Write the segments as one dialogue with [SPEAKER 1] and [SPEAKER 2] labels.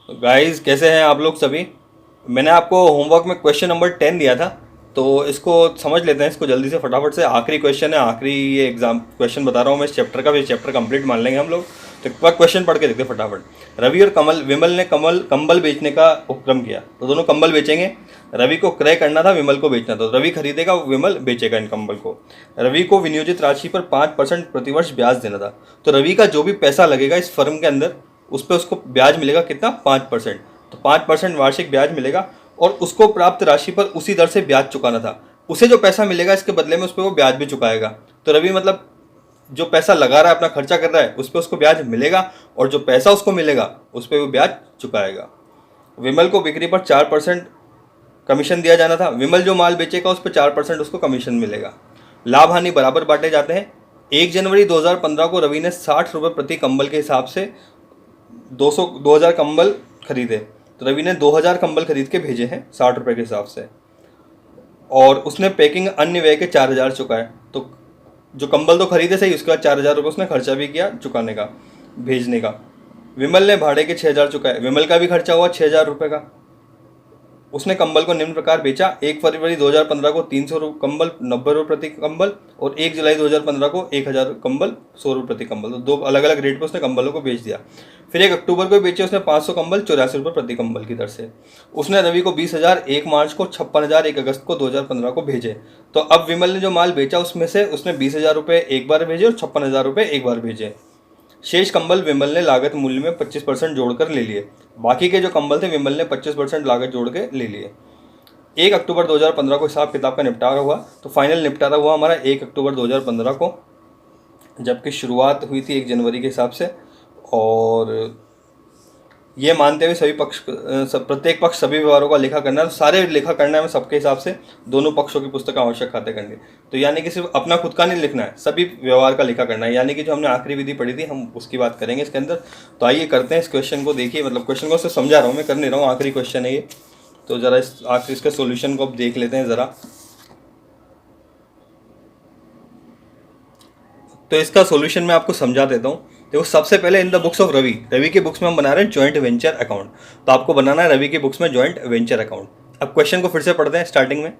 [SPEAKER 1] Guys कैसे हैं आप लोग सभी। मैंने आपको होमवर्क में क्वेश्चन नंबर 10 दिया था, तो इसको समझ लेते हैं, इसको जल्दी से फटाफट से। आखिरी क्वेश्चन है, आखिरी ये एग्जाम क्वेश्चन बता रहा हूँ मैं इस चैप्टर का, भी चैप्टर कंप्लीट मान लेंगे हम लोग। तो एक बार क्वेश्चन पढ़ के देखते हैं फटाफट। रवि और कमल विमल ने कंबल बेचने का उपक्रम किया, तो दोनों कंबल बेचेंगे। रवि को क्रय करना था, विमल को बेचना था। तो रवि खरीदेगा, विमल बेचेगा इन कंबल को। रवि को विनियोजित राशि पर 5% प्रतिवर्ष ब्याज देना था। तो रवि का जो भी पैसा लगेगा इस फर्म के अंदर, उस पर उसको ब्याज मिलेगा कितना, 5%। तो 5% वार्षिक ब्याज मिलेगा, और उसको प्राप्त राशि पर उसी दर से ब्याज चुकाना था। उसे जो पैसा मिलेगा इसके बदले में उस पर वो ब्याज भी चुकाएगा। तो रवि मतलब जो पैसा लगा रहा है, अपना खर्चा कर रहा है, उस पर उसको ब्याज मिलेगा, और जो पैसा उसको मिलेगा उस पर वो ब्याज चुकाएगा। विमल को बिक्री पर 4% कमीशन दिया जाना था। विमल जो माल बेचेगा उस पर 4% उसको कमीशन मिलेगा। लाभ हानि बराबर बांटे जाते हैं। 1 जनवरी 2015 को रवि ने 60 रुपये प्रति कंबल के हिसाब से 2000 कंबल खरीदे। तो रवि ने 2000 कंबल खरीद के भेजे हैं 60 रुपये के हिसाब से, और उसने पैकिंग अन्य व्यय के 4000 चुकाए। तो जो कंबल तो खरीदे सही, उसके बाद 4000 रुपये उसने खर्चा भी किया चुकाने का, भेजने का। विमल ने भाड़े के 6000 चुकाए। विमल का भी खर्चा हुआ 6000 रुपये का। उसने कंबल को निम्न प्रकार बेचा: 1 फरवरी 2015 को 300 कंबल 90 रुपये प्रति कंबल, और 1 जुलाई 2015 को 1000 कंबल 100 रुपये प्रति कंबल। तो दो अलग अलग रेट पर उसने कंबलों को बेच दिया। फिर 1 अक्टूबर को बेचे उसने 500 कंबल 84 रुपये प्रति कंबल की दर से। उसने रवि को 20,000 1 मार्च को, 56,000 1 अगस्त को 2015 को भेजे। तो अब विमल ने जो माल बेचा उसमें से उसने 20,000 रुपये एक बार भेजे और 56,000 रुपये एक बार भेजे। शेष कंबल विमल ने लागत मूल्य में 25% जोड़कर ले लिए। बाकी के जो कंबल थे विमल ने 25% लागत जोड़ के ले लिए। 1 अक्टूबर 2015 को हिसाब किताब का निपटारा हुआ। तो फाइनल निपटारा हुआ हमारा 1 अक्टूबर 2015 को, जबकि शुरुआत हुई थी 1 जनवरी के हिसाब से। और ये मानते हुए सभी पक्ष प्रत्येक पक्ष सभी व्यवहारों का लेखा करना है। तो सारे लेखा करना है सबके हिसाब से, दोनों पक्षों की पुस्तक आवश्यक खाते करनी। तो यानी कि सिर्फ अपना खुद का नहीं लिखना है, सभी व्यवहार का लेखा करना है। यानी कि जो हमने आखिरी विधि पढ़ी थी हम उसकी बात करेंगे इसके अंदर। तो आइए करते हैं इस क्वेश्चन को। देखिए, मतलब क्वेश्चन को सिर्फ समझा रहा हूँ मैं, कर नहीं रहा हूँ, आखिरी क्वेश्चन है ये। तो ज़रा इस आखिर इसके सोल्यूशन को अब देख लेते हैं ज़रा। तो इसका सॉल्यूशन मैं आपको समझा देता हूँ। देखो, सबसे पहले in the books of Ravi, Ravi के बुक्स में हम बना रहे हैं जॉइंट वेंचर अकाउंट। तो आपको बनाना है रवि के बुक्स में जॉइंट वेंचर अकाउंट। अब क्वेश्चन को फिर से पढ़ते हैं स्टार्टिंग में।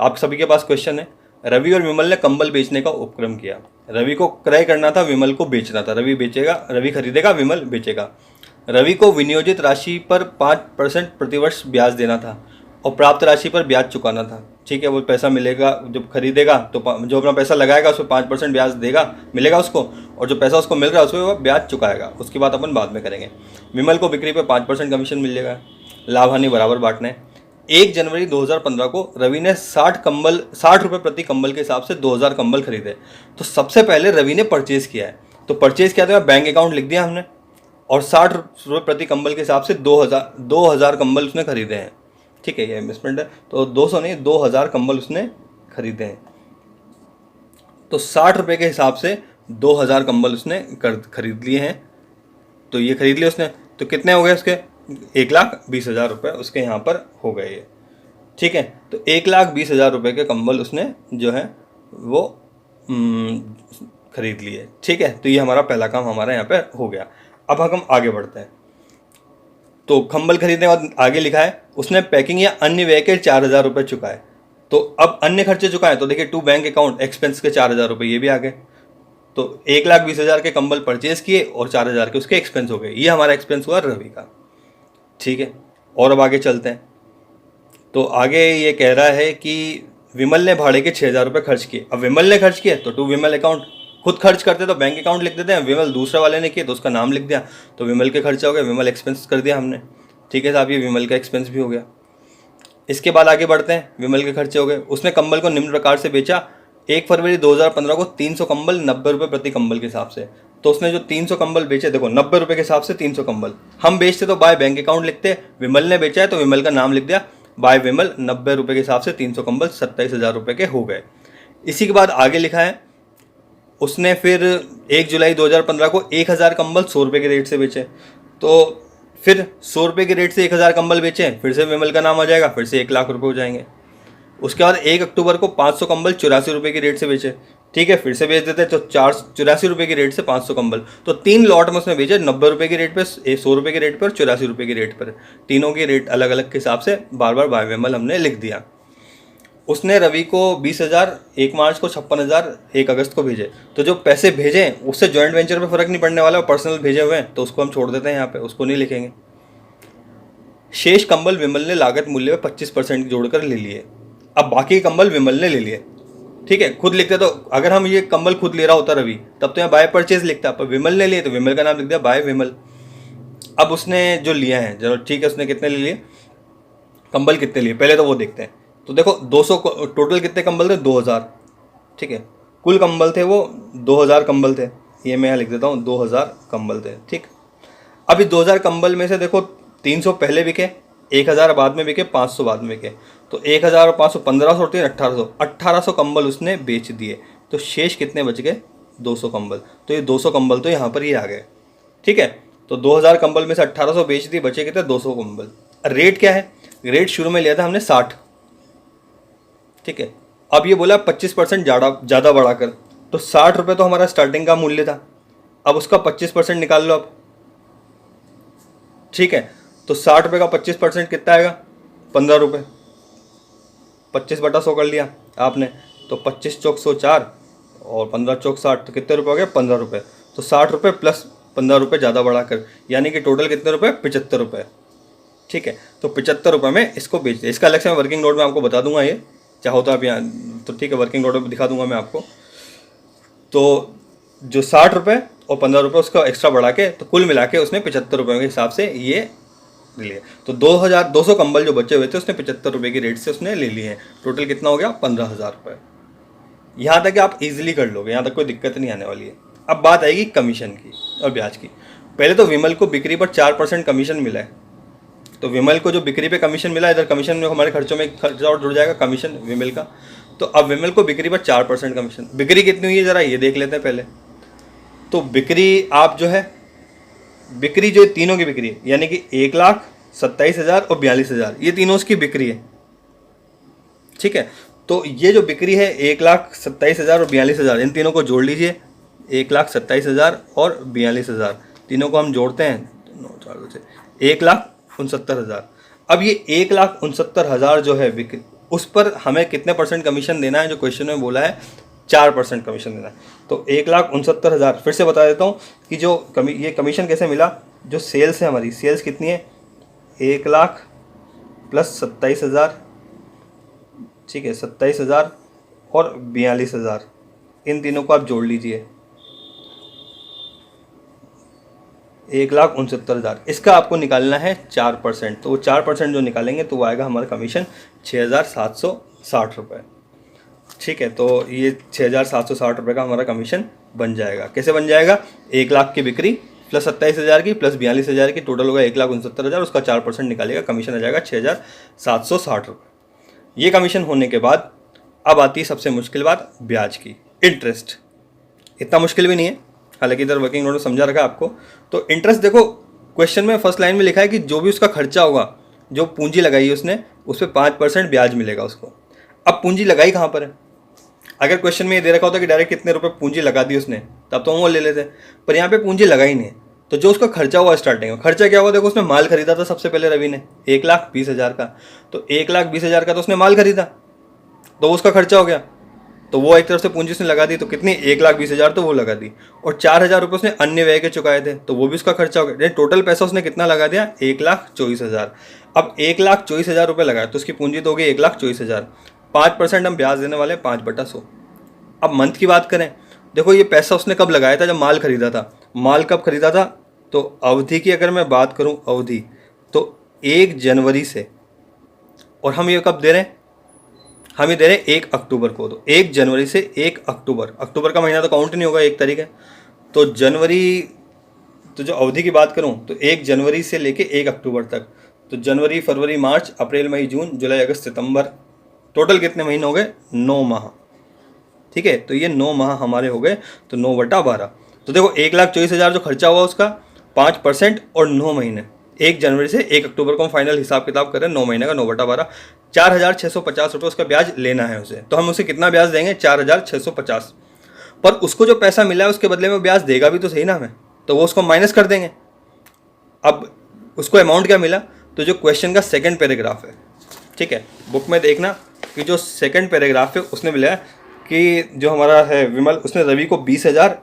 [SPEAKER 1] आप सभी के पास क्वेश्चन है। रवि और विमल ने कंबल बेचने का उपक्रम किया। रवि को क्रय करना था, विमल को बेचना था। रवि खरीदेगा, विमल बेचेगा। रवि को विनियोजित राशि पर 5% प्रतिवर्ष ब्याज देना था, और प्राप्त राशि पर ब्याज चुकाना था। ठीक है, वो पैसा मिलेगा जब खरीदेगा, तो जो अपना पैसा लगाएगा उस पर 5% ब्याज मिलेगा उसको, और जो पैसा उसको मिल रहा है उस पर वो ब्याज चुकाएगा। उसकी बात अपन बाद में करेंगे। विमल को बिक्री पर 5% कमीशन मिल जाएगा। लाभ हानि बराबर बांटना है। 1 जनवरी 2015 को रवि ने 60 रुपये प्रति कंबल के हिसाब से 2000 कंबल खरीदे। तो सबसे पहले रवि ने परचेज किया है। तो परचेज किया था, बैंक अकाउंट लिख दिया हमने, और 60 रुपये प्रति कंबल के हिसाब से 2000 कंबल उसने खरीदे हैं। ठीक है, ये इन्वेस्टमेंट है। तो 200 नहीं, 2000 कंबल उसने खरीदे हैं। तो 60 रुपये के हिसाब से 2000 कंबल उसने खरीद लिए हैं। तो ये खरीद लिए उसने, तो कितने हो गए उसके, 1,20,000 रुपये उसके यहाँ पर हो गए ये। ठीक है, तो 1,20,000 रुपये के कंबल उसने जो है वो खरीद लिए। ठीक है, तो ये हमारा पहला काम हमारा यहाँ पे हो गया। अब हम आगे बढ़ते हैं। तो कंबल खरीदने के बाद आगे लिखा है उसने पैकिंग या अन्य व्यय के 4,000 रुपये चुकाए। तो अब अन्य खर्चे चुकाए, तो देखिए टू बैंक अकाउंट एक्सपेंस के 4,000 रुपये ये भी आ गए। तो 1,20,000 के कंबल परचेज किए और 4,000 के उसके एक्सपेंस हो गए। ये हमारा एक्सपेंस हुआ रवि का। ठीक है, और अब आगे चलते हैं। तो आगे ये कह रहा है कि विमल ने भाड़े के 6,000 रुपये खर्च किए। अब विमल ने खर्च किए तो टू विमल अकाउंट, खुद खर्च करते तो बैंक अकाउंट लिख देते हैं, विमल दूसरे वाले ने किए तो उसका नाम लिख दिया, तो विमल के खर्चा हो गया, विमल एक्सपेंस कर दिया हमने। ठीक है साहब, ये विमल का एक्सपेंस भी हो गया। इसके बाद आगे बढ़ते हैं। विमल के खर्चे हो गए। उसने कंबल को निम्न प्रकार से बेचा: 1 फरवरी 2015 को 300 कंबल 90 रुपये प्रति कंबल के हिसाब से। तो उसने जो 300 कंबल बेचे, देखो 90 रुपये के हिसाब से 300 कंबल हम बेचते तो बाय बैंक अकाउंट लिखते, विमल ने बेचा है तो विमल का नाम लिख दिया, बाय विमल 90 रुपये के हिसाब से 300 कंबल 27,000 रुपये के हो गए। इसी के बाद आगे लिखा है उसने फिर 1 जुलाई 2015 को 1,000 कंबल 100 रुपये के रेट से बेचे। तो फिर 100 रुपये के रेट से 1,000 कंबल बेचे, फिर से विमल का नाम आ जाएगा, फिर से 1,00,000 रुपये हो जाएंगे। उसके बाद 1 अक्टूबर को 500 कंबल 84 रुपये के रेट से बेचे। ठीक है, फिर से बेच देते तो 84 रुपये की रेट से 500 कंबल, तो 3 लॉट में उसने बेचे 90 रुपये की रेट पे, 100 रुपये की रेट पर, 84 रुपये की रेट पर, तीनों की रेट अलग अलग के हिसाब से बार बार बाय विमल हमने लिख दिया। उसने रवि को 20,000 1 मार्च को, 56,000 1 अगस्त को भेजे, तो जो पैसे भेजे उससे जॉइंट वेंचर पे फर्क नहीं पड़ने वाला, पर्सनल भेजे हुए हैं तो उसको हम छोड़ देते हैं यहाँ पे, उसको नहीं लिखेंगे। शेष कंबल विमल ने लागत मूल्य में 25% जोड़कर ले लिए। अब बाकी कंबल विमल ने ले लिए, ठीक है, खुद लिखते तो अगर हम ये कंबल खुद ले रहा होता रवि तब तो यहाँ बाय परचेज लिखता, पर विमल ने लिए तो विमल का नाम लिख दिया बाय विमल। अब उसने जो लिया है, चलो ठीक है, उसने कितने ले लिए कंबल, कितने लिए पहले तो वो देखते हैं। तो देखो 200 टोटल कितने कंबल थे, 2000, ठीक है, कुल कंबल थे वो 2000 कंबल थे, ये मैं यहाँ लिख देता हूँ 2000 कंबल थे, ठीक। अभी 2000 कंबल में से देखो 300 पहले बिके, 1000 बाद में बिके, 500 बाद में बिके, तो 1000 और 500 1500 होती है, 1800 कंबल उसने बेच दिए, तो शेष कितने बच गए, 200 कंबल। तो ये 200 कंबल तो यहाँ पर ही आ गए, ठीक है। तो 2000 कंबल में से 1800 बेच दिए, बचे कितने, 200 कंबल। रेट क्या है, रेट शुरू में लिया था हमने 60, ठीक है। अब ये बोला 25% ज़्यादा बढ़ाकर, तो 60 रुपये तो हमारा स्टार्टिंग का मूल्य था, अब उसका 25% निकाल लो अब, ठीक है। तो 60 रुपये का 25% कितना आएगा, 15 रुपये, 25/100 कर लिया आपने, तो 25 चौक 100 4 और 15 चौक 60, तो कितने रुपये हो गए, 15 रुपये। तो 60 रुपये प्लस 15 रुपये ज़्यादा बढ़ाकर, यानी कि टोटल कितने रुपये, 75 रुपये, ठीक है। तो 75 रुपये में इसको बेच दिया। इसका अलग से मैं वर्किंग नोट में आपको बता दूंगा, ये चाहो तो आप यहाँ, तो ठीक है, वर्किंग नोट में दिखा दूंगा मैं आपको। तो जो 60 रुपये और 15 रुपये उसका एक्स्ट्रा बढ़ा के, तो कुल मिला के उसने 75 रुपये के हिसाब से ये लिए। तो 200 कंबल जो बचे हुए थे उसने 75 रुपये की रेट से उसने ले लिए हैं। टोटल कितना हो गया, 15,000 रुपये। यहाँ तक आप इजीली कर लोगे, यहाँ तक कोई दिक्कत नहीं आने वाली है। अब बात आएगी कमीशन की और ब्याज की। पहले तो विमल को बिक्री पर 4% कमीशन मिला है, तो विमल को जो बिक्री पे कमीशन मिला, इधर कमीशन में हमारे खर्चों में खर्चा और जुड़ जाएगा कमीशन विमल का। तो अब विमल को बिक्री पर 4% कमीशन। बिक्री कितनी हुई है ज़रा ये देख लेते हैं पहले। तो बिक्री आप जो है, बिक्री जो तीनों की बिक्री है, यानी कि 1,27,000 और 42,000, ये तीनों उसकी बिक्री है, ठीक है। तो ये जो बिक्री है 1,27,000 और 42,000, इन तीनों को जोड़ लीजिए, 1,27,000 और 42,000, तीनों को हम जोड़ते हैं 1,69,000। अब ये 1,69,000 जो है बिक्री, उस पर हमें कितने % कमीशन देना है, जो क्वेश्चन में बोला है 4% कमीशन देना है। तो 1,69,000 फिर से बता देता हूँ कि जो ये कमीशन कैसे मिला, जो सेल्स है हमारी, सेल्स कितनी है, 1,00,000 प्लस 27,000, ठीक है, 27,000 और 42,000, इन तीनों को आप जोड़ लीजिए, 1,69,000। इसका आपको निकालना है 4%, तो वो 4% जो निकालेंगे तो वो आएगा हमारा कमीशन 6,760 रुपये, ठीक है। तो ये 6,760 रुपये का हमारा कमीशन बन जाएगा। कैसे बन जाएगा, 1,00,000 की बिक्री प्लस 27,000 की प्लस 42,000 की, टोटल होगा 1,69,000, उसका 4% निकालेगा, कमीशन आ जाएगा 6,760 रुपये। ये कमीशन होने के बाद अब आती है सबसे मुश्किल बात, ब्याज की, इंटरेस्ट। इतना मुश्किल भी नहीं है, हालांकि इधर वर्किंग नोट में समझा रखा है आपको। तो इंटरेस्ट देखो, क्वेश्चन में फर्स्ट लाइन में लिखा है कि जो भी उसका खर्चा होगा, जो पूंजी लगाई है उसने, उस पर 5% ब्याज मिलेगा उसको। अब पूंजी लगाई कहाँ पर है, अगर क्वेश्चन में ये दे रखा होता कि डायरेक्ट कितने रुपए पूंजी लगा दी उसने, तब तो हम वो ले लेते, पर यहाँ पे पूंजी लगाई नहीं है। तो जो उसका खर्चा हुआ स्टार्टिंग में, खर्चा क्या हुआ, देखो उसने माल खरीदा था सबसे पहले रवि ने 1,20,000 का, तो 1,20,000 का तो उसने माल खरीदा, तो उसका खर्चा हो गया, तो वो एक तरफ से पूंजी उसने लगा दी, तो कितनी, 1,20,000 तो वो लगा दी, और 4,000 रुपये उसने अन्य व्यय के चुकाए थे, तो वो भी उसका खर्चा हो गया। टोटल पैसा उसने कितना लगा दिया, 1,24,000। अब 1,24,000 रुपये लगाया तो उसकी पूंजी तो हो गई 1,24,000, 5% हम ब्याज देने वाले हैं 5/100। अब मंथ की बात करें, देखो ये पैसा उसने कब लगाया था, जब माल खरीदा था। माल कब खरीदा था, तो अवधि की अगर मैं बात करूं, अवधि तो 1 जनवरी से, और हम ये कब दे रहे हैं, हम ये दे रहे हैं 1 अक्टूबर को। तो 1 जनवरी से 1 अक्टूबर, अक्टूबर का महीना तो काउंट नहीं होगा एक तरीके, तो जनवरी, तो जो अवधि की बात करूं तो 1 जनवरी से लेके 1 अक्टूबर तक, तो जनवरी फरवरी मार्च अप्रैल मई जून जुलाई अगस्त सितंबर, टोटल कितने महीने हो गए, 9 माह, ठीक है। तो ये 9 माह हमारे हो गए, तो 9/12। तो देखो 1,24,000 जो खर्चा हुआ उसका 5% और 9 महीने, 1 जनवरी से 1 अक्टूबर को हम फाइनल हिसाब किताब करें, 9 महीने का 9/12, 4,650 रुपये उसका ब्याज लेना है उसे। तो हम उसे कितना ब्याज देंगे, 4,650। पर उसको जो पैसा मिला है उसके बदले में ब्याज देगा भी तो सही ना हमें, तो वो उसको माइनस कर देंगे। अब उसको अमाउंट क्या मिला, तो जो क्वेश्चन का सेकंड पैराग्राफ है, ठीक है, बुक में देखना कि जो सेकंड पैराग्राफ है उसने मिला है कि जो हमारा है विमल, उसने रवि को 20,000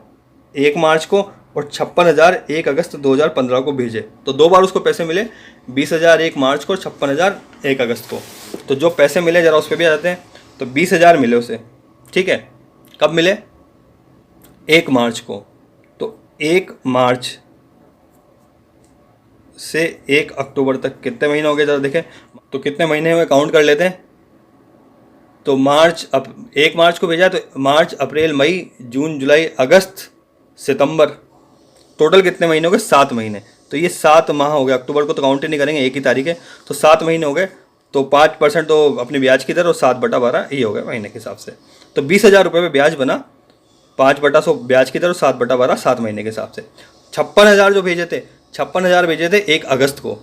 [SPEAKER 1] 1 मार्च को और 56,000 1 अगस्त 2015 को भेजे। तो 2 बार उसको पैसे मिले, 20,000 1 मार्च को और 56,000 1 अगस्त को। तो जो पैसे मिले जरा उस पर भी आ जाते हैं। तो 20,000 मिले उसे, ठीक है, कब मिले, 1 मार्च को। तो 1 मार्च से 1 अक्टूबर तक कितने महीने हो गए जरा देखें, तो कितने महीने में काउंट कर लेते हैं। तो मार्च, अब 1 मार्च को भेजा तो मार्च अप्रैल मई जून जुलाई अगस्त सितंबर, टोटल कितने महीने हो गए, 7 महीने। तो ये 7 माह हो गए, अक्टूबर को तो काउंट ही नहीं करेंगे, एक ही तारीख है, तो 7 महीने हो गए। तो 5% तो अपने ब्याज की दर और 7/12 ये हो गया महीने के हिसाब से। तो 20,000 रुपये में ब्याज बना, 5/100 ब्याज की दर और 7/12 7 महीने के हिसाब से। 56,000 जो भेजे थे, 56,000 भेजे थे 1 अगस्त को।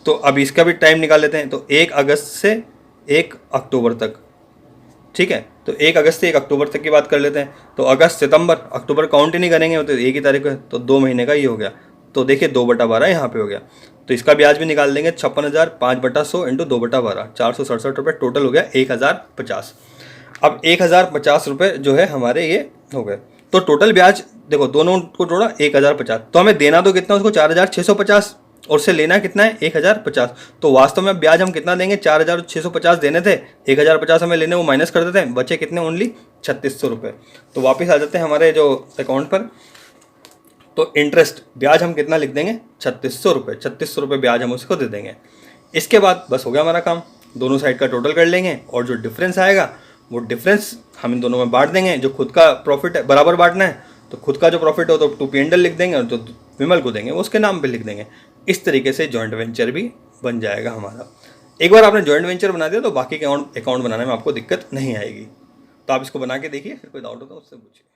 [SPEAKER 1] तो अब इसका भी टाइम निकाल लेते हैं। तो 1 अगस्त से 1 अक्टूबर तक, ठीक है, तो 1 अगस्त से 1 अक्टूबर तक की बात कर लेते हैं। तो अगस्त सितंबर, अक्टूबर काउंट ही नहीं करेंगे, तो एक ही तारीख है, तो 2 महीने का ये हो गया। तो देखिए 2/12 यहाँ पे हो गया। तो इसका ब्याज भी निकाल देंगे, 56,000 5/100 इंटू 2/12, 467 रुपये टोटल हो गया 1,050। अब 1,050 रुपये जो है हमारे ये हो गए। तो टोटल ब्याज देखो, दोनों को जोड़ा 1,050। तो हमें देना तो कितना उसको 4,650 और उससे लेना कितना है 1,050। तो वास्तव में ब्याज हम कितना देंगे, 4,650 देने थे, 1,050 हमें लेने, वो माइनस कर देते हैं, बचे कितने ओनली 3,600 रुपये। तो वापस आ जाते हैं हमारे जो अकाउंट पर। तो इंटरेस्ट ब्याज हम कितना लिख देंगे, 3,600 रुपये, 3,600 रुपये ब्याज हम उसको दे देंगे। इसके बाद बस हो गया हमारा काम, दोनों साइड का टोटल कर लेंगे और जो डिफरेंस आएगा वो डिफरेंस हम इन दोनों में बांट देंगे। जो खुद का प्रॉफिट है बराबर बांटना है, तो खुद का जो प्रॉफिट हो तो 2 P&L लिख देंगे और जो विमल को देंगे वो उसके नाम पे लिख देंगे। इस तरीके से जॉइंट वेंचर भी बन जाएगा हमारा। एक बार आपने जॉइंट वेंचर बना दिया तो बाकी के अकाउंट बनाने में आपको दिक्कत नहीं आएगी। तो आप इसको बना के देखिए, फिर कोई डाउट हो तो उससे पूछिए।